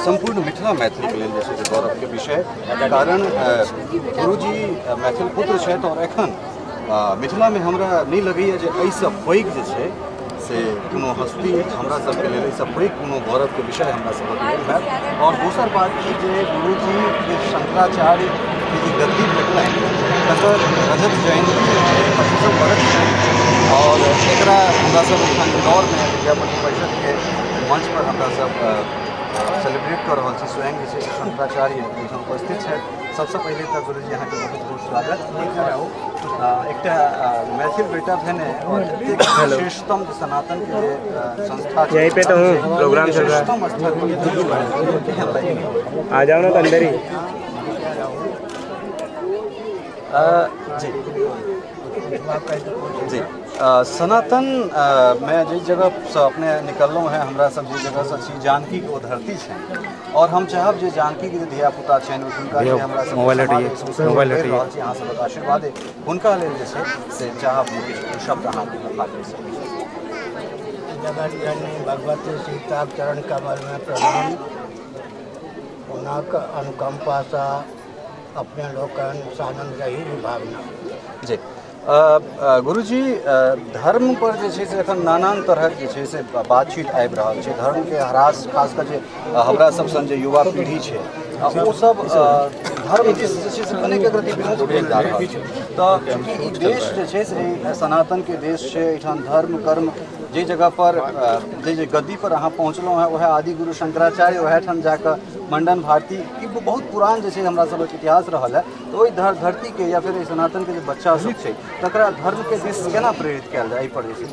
संपूर्ण मिथिला मैथिल के लेल जे छै से गौरव के विषय, कारण गुरुजी मैथिल पुत्र छथि और एखन मिथिला में हमरा नहीं लगैया जे एहिसँ पैघ जे छै से कोनो हस्ती हमरा सबके लेल एहिसँ पैघ कोनो गौरव के विषय हमरा सबके लेल हैत। और दोसर बात ई जे गुरुजी के शंकराचार्य के जे गद्दी भेटलनि तकर रजत जयंती 25 वर्ष छै और एकरा हमरा सब एखन इंदौर में विद्यापति परिषद के मंच पर हमरा सब सेलिब्रेट कर रहा छी। स्वयं जे छै शंकराचार्य एहिठाम उपस्थित छथि। सबसे पहले तो गुरुजी अहाँ के बहुत बहुत स्वागत। एक मैथिल बेटा भेने और श्रेष्ठतम सनातन के संस्था यहीं पे तो हूँ, प्रोग्राम चल रहा है, आ जाओ ना तो अंदर ही। जी जी सनातन मैं जिस जगह से अपने निकललों है हमरा सब जिस जगह से जानकी के धरती है और हम चाहब जे जानकी के धिया पुता छन हुनका जे हमरा सब मोबाइल यहाँ सब आशीर्वाद है हुनका लेल जे छै से चाहब किछु शब्द अहाँ के बता दे सकै छी। जगत जननी भगवती सीता चरण कमल में प्रणाम। उनका अनुकंपा सा अपने लोकन सानंद रही भावना। जी गुरुजी धर्म पर जे छै से एखन नाना तरह जे छै से बातचीत आबि रहल छै। धर्म के ह्रास खासकर जे हमरा सब सन जे युवा पीढ़ी छै वो सब धर्म के जे छै से अनेक गतिविधि भेल जा रहल छै। तो चूँकि ई देश जे छै से सनातन के देश छै, एहिठाम धर्म कर्म जे जगह पर जे गद्दी पर अहाँ पहुँचलहुँ हैं वह आदि गुरु शंकराचार्य वह ठाम जाकर मंडन भारती ई बहुत पुरान जे छै हमरा सबके इतिहास रहल है। तो ओहि धरती के या फिर सनातन के जे बच्चा सब छै तकरा धर्म के दिश केना प्रेरित कयल जाय पर जे छै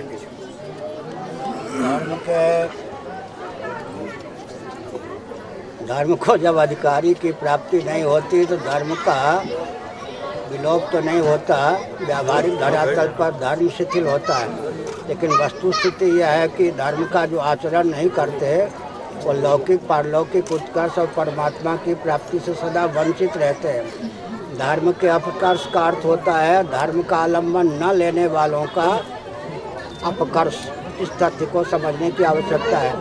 धर्म को जब अधिकारी की प्राप्ति नहीं होती तो धर्म का विलोप तो नहीं होता, व्यावहारिक धरातल पर धर्म शिथिल होता है। लेकिन वस्तुस्थिति यह है कि धर्म का जो आचरण नहीं करते वो लौकिक पारलौकिक उत्कर्ष और परमात्मा की प्राप्ति से सदा वंचित रहते हैं। धर्म के अपकर्ष का अर्थ होता है धर्म का आलम्बन न लेने वालों का अपकर्ष। इस तथ्य को समझने की आवश्यकता है।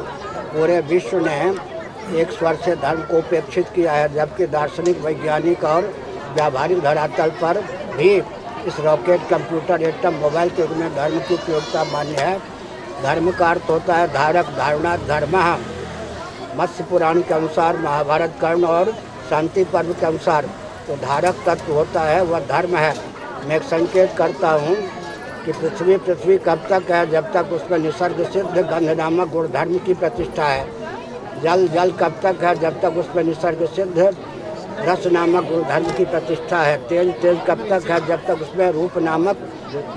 पूरे विश्व ने एक स्वर से धर्म को उपेक्षित किया है, जबकि दार्शनिक वैज्ञानिक और व्यावहारिक धरातल पर भी इस रॉकेट कंप्यूटर एटम मोबाइल के युग में धर्म की उपयोगिता मान्य है। धर्म का अर्थ होता है धारक धारणा धर्म। मत्स्य पुराण के अनुसार, महाभारत कर्ण और शांति पर्व के अनुसार तो धारक तत्व होता है वह धर्म है। मैं एक संकेत करता हूँ कि पृथ्वी कब तक है जब तक उसमें निसर्ग सिद्ध गंध नामक गुण धर्म की प्रतिष्ठा है। जल कब तक है जब तक उसमें निसर्ग सिद्ध रस नामक गुण धर्म की प्रतिष्ठा है। तेज कब तक है जब तक उसमें रूप नामक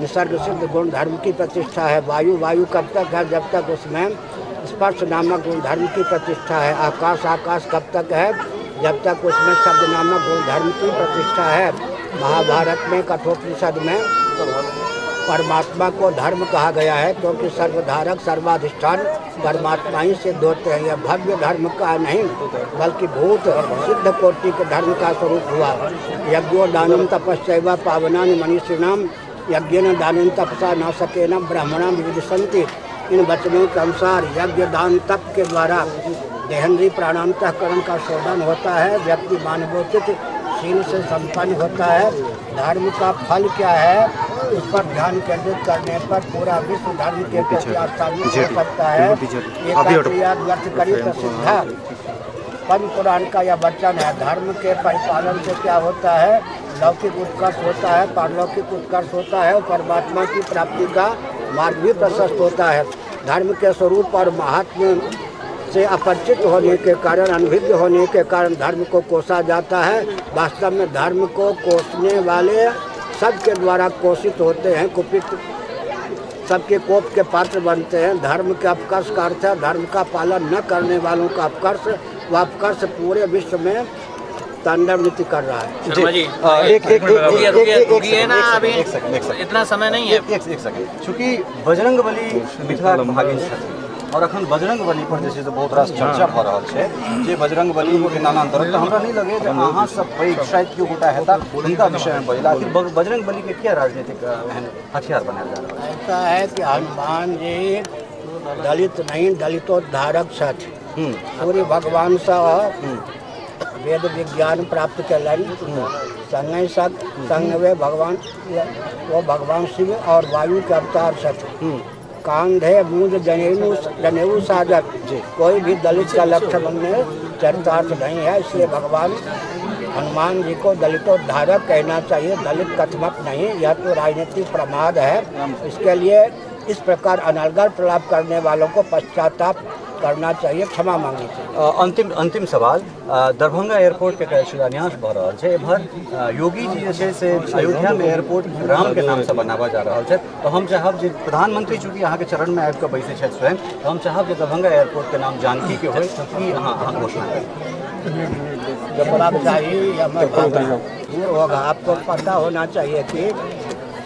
निसर्ग सिद्ध गुण धर्म की प्रतिष्ठा है। वायु कब तक है जब तक उसमें स्पर्श नामक गुण धर्म की प्रतिष्ठा है। आकाश कब तक है जब तक उसमें शब्द नामक गुण धर्म की प्रतिष्ठा है। महाभारत में कठोपनिषद में परमात्मा को धर्म कहा गया है क्योंकि सर्वधारक सर्वाधिष्ठान परमात्मा ही सिद्ध होते हैं। यह भव्य धर्म का नहीं बल्कि भूत सिद्ध कोटि के धर्म का स्वरूप हुआ। यज्ञो दानम तपस्या पावनानि मनीषिणाम यज्ञेन दानं तपसा न सकेन ब्राह्मणाम विदिशन्ति। इन वचनों के अनुसार यज्ञ दान तप के द्वारा देहेंद्रीय प्राणांतःकरण का शोधन होता है। व्यक्ति मानवोचित शील से संपन्न होता है। धर्म का फल क्या है उस पर ध्यान केंद्रित करने पर पूरा विश्व धर्म के प्रति आस्थान्वित हो सकता है। एक व्यर्थ करी प्रसिद्ध पंच पुराण का यह वचन है। धर्म के परिपालन से क्या होता है? लौकिक उत्कर्ष होता है, पारलौकिक उत्कर्ष होता है और परमात्मा की प्राप्ति का मार्ग भी प्रशस्त होता है। धर्म के स्वरूप और महात्म्य से अपरिचित होने के कारण, अनभिज्ञ होने के कारण धर्म को कोसा जाता है। वास्तव में धर्म को कोसने वाले सबके द्वारा कोसित होते हैं, कुपित सबके कोप के पात्र बनते हैं। धर्म के अपकर्ष का अर्थ है धर्म का पालन न करने वालों का अपकर्ष। वह अपकर्ष पूरे विश्व में तांडव नृत्य कर रहा है। एक सेकंड इतना समय नहीं है। एक सेकंड चूँकि बजरंगबली मिथिला भागिन छथिन और अखन बजरंगबली पर जे छै से बहुत रास चर्चा भऽ रहल छै जे बजरंगबली के नाना तरह तऽ हमरा नहीं लगे जे अहाँ सब पैघ शायद केओ गोटा हेता हुनका विषय में बजला। आखिर बजरंगबली के क्या राजनीतिक हथियार बनाया जा रहा है? ऐसा है कि हनुमान जी दलित नहीं दलितोद्धारक छथि। पूरी भगवान सा वेद विज्ञान प्राप्त कलन संग संग वे भगवान वो भगवान शिव और वायु के अवतार सच कांधे मूंद जनेऊ सागर कोई भी दलित का लक्ष्य में चरितार्थ नहीं है। इसलिए भगवान हनुमान जी को दलितोद्धारक कहना चाहिए, दलित कथमक नहीं। यह तो राजनीतिक प्रमाद है। इसके लिए इस प्रकार अनर्गल प्रलाप करने वालों को पश्चाताप करना चाहिए, क्षमा मांगनी चाहिए। अंतिम सवाल, दरभंगा एयरपोर्ट के शिलान्यास भऽ रहल छै, एम्हर योगी जी जे छै से अयोध्या में एयरपोर्ट राम के नाम से बनाबऽ जा रहल छै, तो हम चाहब जे प्रधानमंत्री चूँकि अहाँ के चरण में आबि कऽ बैसै छथि स्वयं, तो हम चाहब जे दरभंगा एयरपोर्ट के नाम जानकी के होय, ई अहाँ घोषणा करी। जब आप चाहिए होगा, आपको पता होना चाहिए कि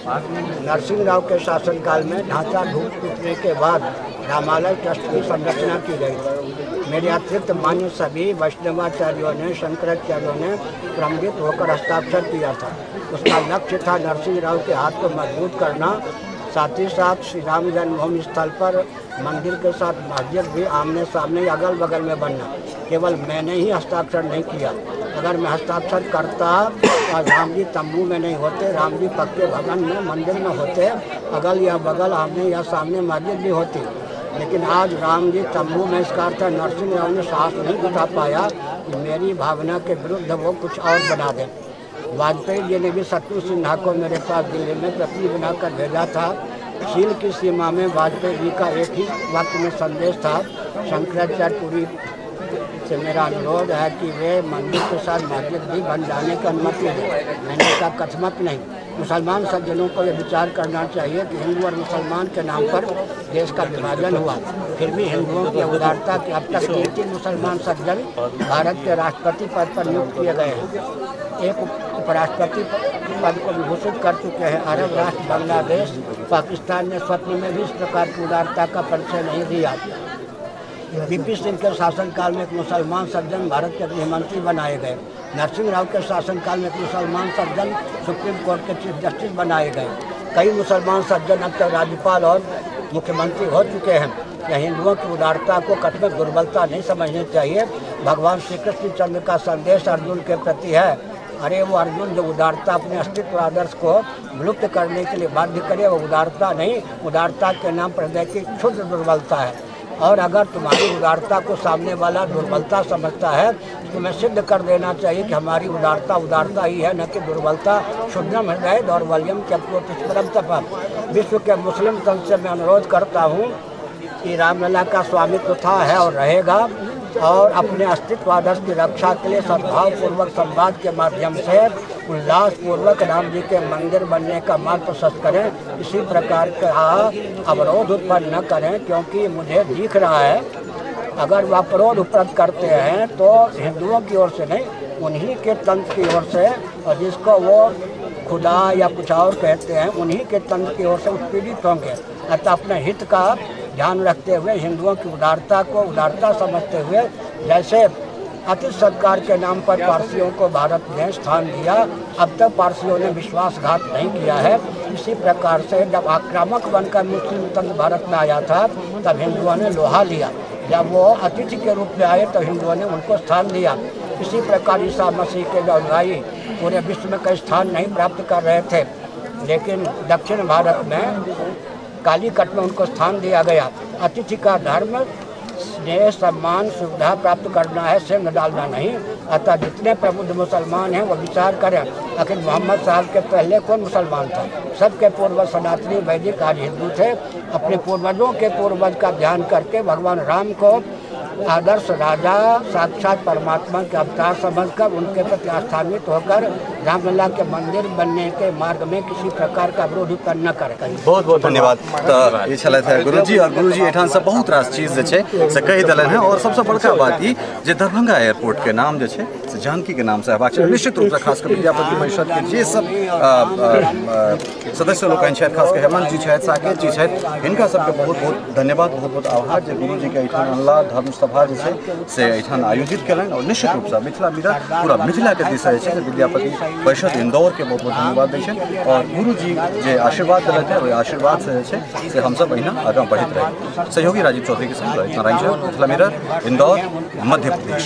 नरसिंह राव के शासनकाल में ढांचा टूटने के बाद रामालय ट्रस्ट की संरचना की गई थी। मेरे अतिरिक्त मान्य सभी वैष्णवाचार्यों ने, शंकराचार्यों ने क्रमवित होकर हस्ताक्षर किया था। उसका लक्ष्य था नरसिंह राव के हाथ को मजबूत करना, साथ ही साथ श्री राम जन्मभूमि स्थल पर मंदिर के साथ मस्जिद भी आमने सामने अगल बगल में बनना। केवल मैंने ही हस्ताक्षर नहीं किया, अगर मैं हस्ताक्षर करता तो राम जी तंबू में नहीं होते, राम जी पक्के भवन में मंदिर में होते, अगल या बगल आमने या सामने मस्जिद भी होती। लेकिन आज राम जी तंबू में, इसका अर्थ नरसिंह राव ने साहस नहीं जुटा पाया कि मेरी भावना के विरुद्ध वो कुछ और बना दें। वाजपेयी जी ने भी शत्रु सिन्हा को मेरे पास दिल्ली में पत्र बनाकर भेजा था। शील की सीमा में वाजपेयी जी का एक ही वक्त में संदेश था, शंकराचार्य पुरी से मेरा अनुरोध है कि वे मंदिर के साथ मस्जिद भी बन जाने की अनुमति दें। मैंने कहा कथमक नहीं। मुसलमान सज्जनों को यह विचार करना चाहिए कि हिंदू और मुसलमान के नाम पर देश का विभाजन हुआ, फिर भी हिंदुओं की उदारता के अब तक 3 मुसलमान सज्जन भारत के राष्ट्रपति पद पर नियुक्त किए गए हैं, एक उपराष्ट्रपति पद को विभूषित कर चुके हैं। अरब राष्ट्र बांग्लादेश, पाकिस्तान ने स्वप्न में भी इस प्रकार की उदारता का परिचय नहीं दिया। बीपी सिंह के शासनकाल में एक मुसलमान सज्जन भारत के गृहमंत्री बनाए गए। नरसिंह राव के शासनकाल में एक मुसलमान सज्जन सुप्रीम कोर्ट के चीफ जस्टिस बनाए गए। कई मुसलमान सज्जन अब तक राज्यपाल और मुख्यमंत्री हो चुके हैं। यह हिंदुओं की उदारता को कठिन दुर्बलता नहीं समझनी चाहिए। भगवान श्री कृष्ण चंद्र का संदेश अर्जुन के प्रति है, अरे वो अर्जुन जो उदारता अपने अस्तित्व आदर्श को विलुप्त करने के लिए बाध्य करे, वो उदारता नहीं, उदारता के नाम पर हृदय की क्षुद्र दुर्बलता है। और अगर तुम्हारी उदारता को सामने वाला दुर्बलता समझता है तो तुम्हें सिद्ध कर देना चाहिए कि हमारी उदारता ही है, न कि दुर्बलता। शुद्धम हृदय दौर्बल्यम परम तप। विश्व के मुस्लिम तंत्र से मैं अनुरोध करता हूँ कि रामलला का स्वामित्व था, है और रहेगा, और अपने अस्तित्व आदर्श की रक्षा के लिए सद्भावपूर्वक संवाद के माध्यम से उल्लासपूर्वक राम जी के मंदिर बनने का मार्ग प्रशस्त करें। इसी प्रकार का अवरोध उत्पन्न न करें, क्योंकि मुझे दिख रहा है अगर वह अवरोध उत्पन्न करते हैं तो हिंदुओं की ओर से नहीं, उन्हीं के तंत्र की ओर से, और जिसको वो खुदा या कुछ और कहते हैं, उन्हीं के तंत्र की ओर से उत्पीड़ित होंगे। अतः अपने हित का ध्यान रखते हुए, हिंदुओं की उदारता को उदारता समझते हुए, जैसे अतिथि सत्कार के नाम पर पारसियों को भारत ने स्थान दिया, अब तक पारसियों ने विश्वासघात नहीं किया है। इसी प्रकार से जब आक्रामक बनकर मुस्लिम तंत्र भारत में आया था तब हिंदुओं ने लोहा लिया, जब वो अतिथि के रूप में आए तो हिंदुओं ने उनको स्थान दिया। इसी प्रकार ईसा मसीह के जो अनुयायी पूरे विश्व में कई स्थान नहीं प्राप्त कर रहे थे, लेकिन दक्षिण भारत में कालीकट में उनको स्थान दिया गया। अतिथि का धर्म स्नेह, सम्मान, सुविधा प्राप्त करना है, सिंह डालना नहीं। अतः जितने प्रबुद्ध मुसलमान हैं वो विचार करें, आखिर मोहम्मद साहब के पहले कौन मुसलमान था? सबके पूर्वज सनातनी वैदिक आज हिंदू थे। अपने पूर्वजों के पूर्वज का ध्यान करके भगवान राम को आदर्श राजा, साक्षात परमात्मा के अवतार समझकर उनके प्रति आस्थान्वित होकर रामलला के मंदिर बनने के मार्ग में किसी प्रकार का विरोध उत्पन्न न करें। बहुत बहुत धन्यवाद। तो ये छलथि गुरुजी, और गुरुजी एठान से बहुत रास चीज जे छै से कहि देलन है, और सबसे बड़का बात ई जे दरभंगा एयरपोर्ट के नाम जे छै से जानकी के नाम से हेबाक चाही। निश्चित रूप से खास कर विद्यापति परिषद के जे सब सदस्य लोग छथि, खास कर हेमंत जी छथि, साकेत जी छथि, हिनका सबके बहुत बहुत धन्यवाद, बहुत बहुत आभार जे गुरुजी के एठान अनला, धर्म सभा जे छै से एठान आयोजित कयलनि। और निश्चित रूप से मिथिला मिरर पूरा मिथिला के दिशा जे छै विद्यापति परिषद इंदौर के बहुत बहुत धन्यवाद दै छनि और गुरु जी जे आशीर्वाद देलथि ओहि आशीर्वाद से हम सब अहिना आगाँ बढ़ैत रही। सहयोगी राजीव चौधरी के संग नारायण झा, मिथिला मिरर, इंदौर, मध्य प्रदेश।